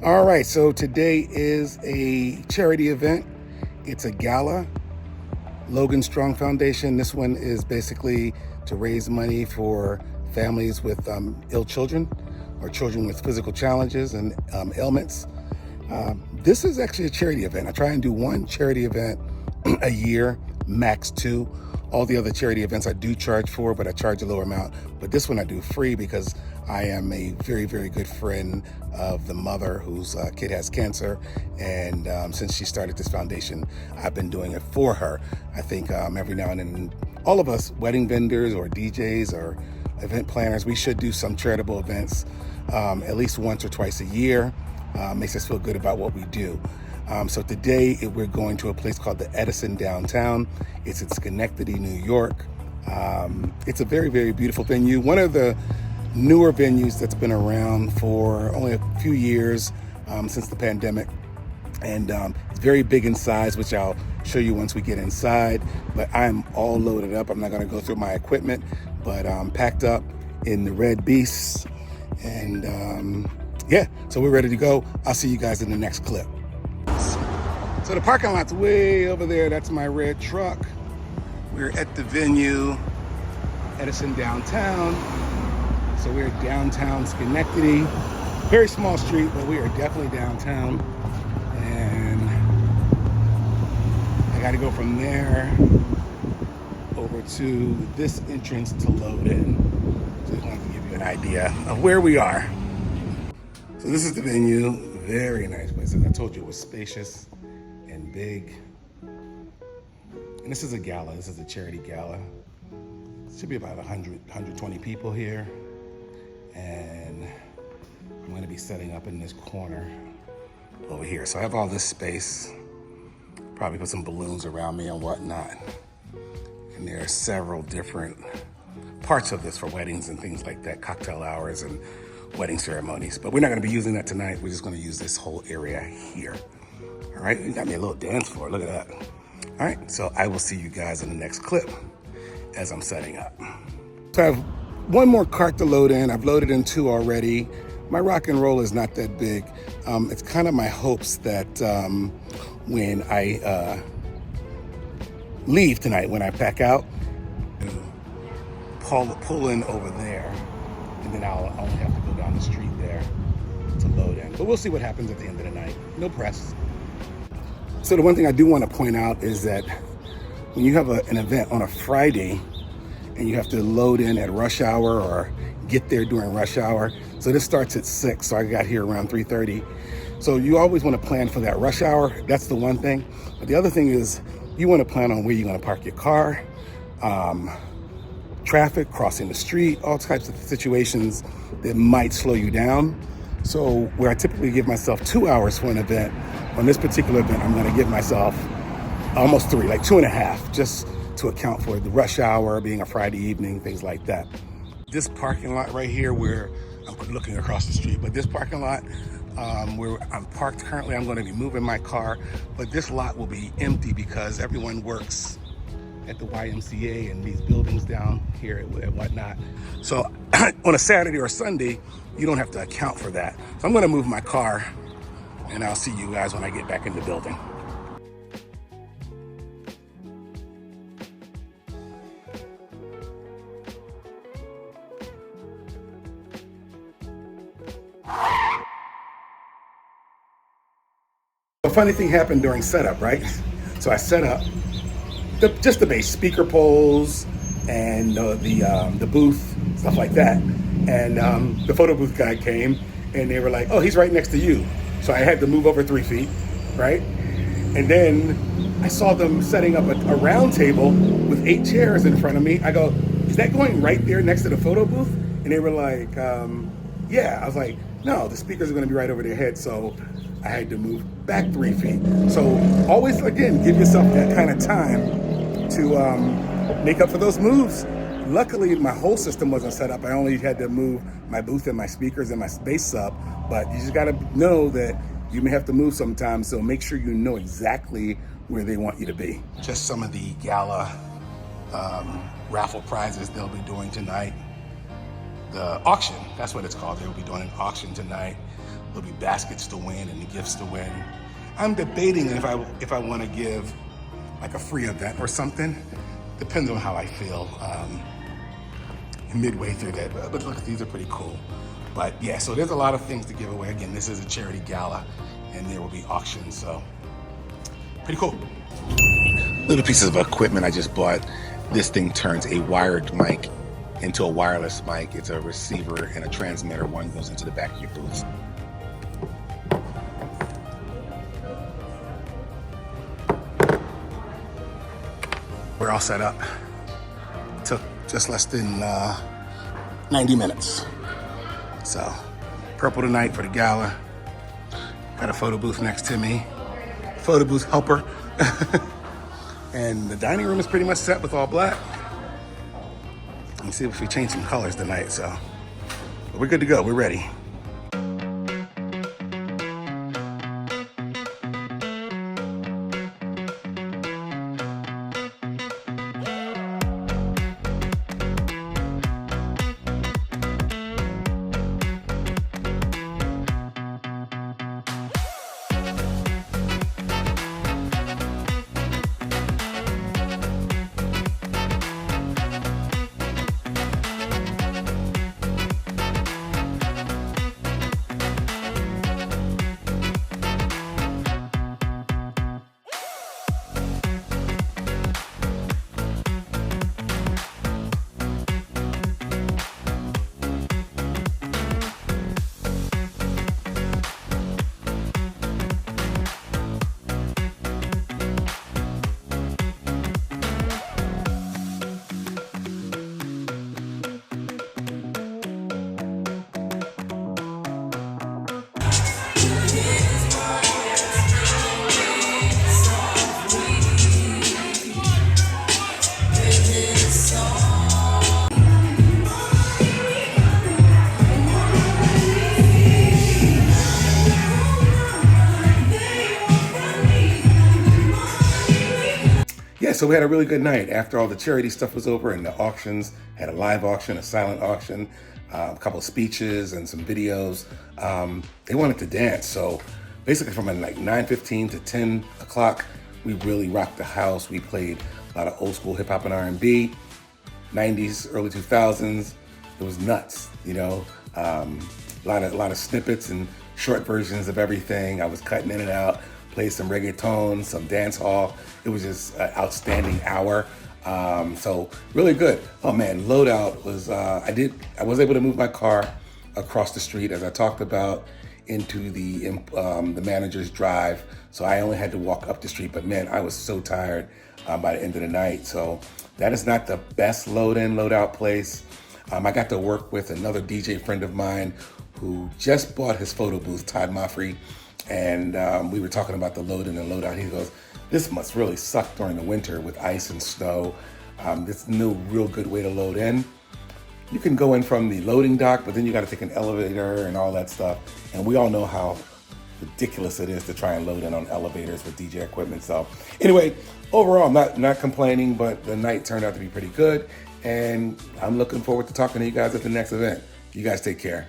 All right, so today is a charity event. It's a gala, Logan Strong Foundation. This one is basically to raise money for families with ill children or children with physical challenges and ailments. This is actually a charity event. I try and do one charity event a year, max two. All the other charity events I do charge for, but I charge a lower amount. But this one I do free because I am a very, very good friend of the mother whose kid has cancer. And since she started this foundation, I've been doing it for her. I think every now and then, all of us wedding vendors or DJs or event planners, we should do some charitable events at least once or twice a year. Makes us feel good about what we do. So today we're going to a place called the Edison downtown. It's in Schenectady, New York. It's a very, very beautiful venue. One of the newer venues that's been around for only a few years since the pandemic. And it's very big in size, which I'll show you once we get inside. But I'm all loaded up. I'm not gonna go through my equipment, but I'm packed up in the red beasts. And yeah, so we're ready to go. I'll see you guys in the next clip. So the parking lot's way over there. That's my red truck. We're at the venue, Edison downtown. So we're downtown Schenectady. Very small street, but we are definitely downtown. And I gotta go from there over to this entrance to load in. Just wanted to give you an idea of where we are. So this is the venue. Very nice place. As I told you, it was spacious and big. And this is a gala. This is a charity gala. It should be about 120 people here. And I'm going to be setting up in this corner over here. So I have all this space. Probably put some balloons around me and whatnot. And there are several different parts of this for weddings and things like that, cocktail hours and wedding ceremonies. But we're not going to be using that tonight. We're just going to use this whole area here. All right, you got me a little dance floor. Look at that. All right, so I will see you guys in the next clip as I'm setting up. So I have one more cart to load in. I've loaded in two already. My rock and roll is not that big. It's kind of my hopes that when I leave tonight, when I pack out, pull in over there, and then I'll only have to go down the street there to load in. But we'll see what happens at the end of the night. No press. So the one thing I do want to point out is that when you have an event on a Friday and you have to load in at rush hour or get there during rush hour. So this starts at 6, so I got here around 3:30. So you always want to plan for that rush hour. That's the one thing. But the other thing is you want to plan on where you're going to park your car, traffic, crossing the street, all types of situations that might slow you down. So where I typically give myself 2 hours for an event, on this particular event, I'm gonna give myself almost 3, like 2.5, just to account for the rush hour, being a Friday evening, things like that. This parking lot right here, where I'm looking across the street, but this parking lot where I'm parked currently, I'm gonna be moving my car, but this lot will be empty because everyone works at the YMCA and these buildings down here and whatnot. So on a Saturday or Sunday, you don't have to account for that. So I'm gonna move my car and I'll see you guys when I get back in the building. A funny thing happened during setup, right? So I set up just the base speaker poles and the booth, stuff like that. And the photo booth guy came and they were like, oh, he's right next to you. So I had to move over 3 feet, right? And then I saw them setting up a round table with 8 chairs in front of me. I go, is that going right there next to the photo booth? And they were like, yeah. I was like, no, the speakers are gonna be right over their head. So I had to move back 3 feet. So always, again, give yourself that kind of time to make up for those moves. Luckily, my whole system wasn't set up. I only had to move my booth and my speakers and my space sub, but you just gotta know that you may have to move sometimes, so make sure you know exactly where they want you to be. Just some of the gala raffle prizes they'll be doing tonight. The auction, that's what it's called. They'll be doing an auction tonight. There'll be baskets to win and gifts to win. I'm debating if I want to give like a free event or something. Depends on how I feel midway through that. But look, these are pretty cool. But yeah, so there's a lot of things to give away. Again, this is a charity gala, and there will be auctions, so pretty cool. Little pieces of equipment I just bought. This thing turns a wired mic into a wireless mic. It's a receiver and a transmitter. One goes into the back of your booth. We're all set up. Took just less than 90 minutes. So, purple tonight for the gala. Got a photo booth next to me. Photo booth helper. And the dining room is pretty much set with all black. Let me see if we change some colors tonight, so. But we're good to go, we're ready. Yeah, so we had a really good night. After all the charity stuff was over and the auctions, had a live auction, a silent auction, a couple of speeches and some videos. They wanted to dance. So basically from like 9:15 to 10 o'clock, we really rocked the house. We played a lot of old school hip hop and R&B, 90s, early 2000s. It was nuts, you know, a lot of snippets and short versions of everything. I was cutting in and out. Played some reggaeton, some dance hall. It was just an outstanding hour. So really good. Oh man, loadout was, I was able to move my car across the street, as I talked about, into the manager's drive. So I only had to walk up the street, but man, I was so tired by the end of the night. So that is not the best load-in, load-out place. I got to work with another DJ friend of mine who just bought his photo booth, Todd Moffrey. And we were talking about the load in and load out. He goes, this must really suck during the winter with ice and snow. There's no real good way to load in. You can go in from the loading dock, but then you got to take an elevator and all that stuff. And we all know how ridiculous it is to try and load in on elevators with DJ equipment. So anyway, overall, I'm not complaining, but the night turned out to be pretty good. And I'm looking forward to talking to you guys at the next event. You guys take care.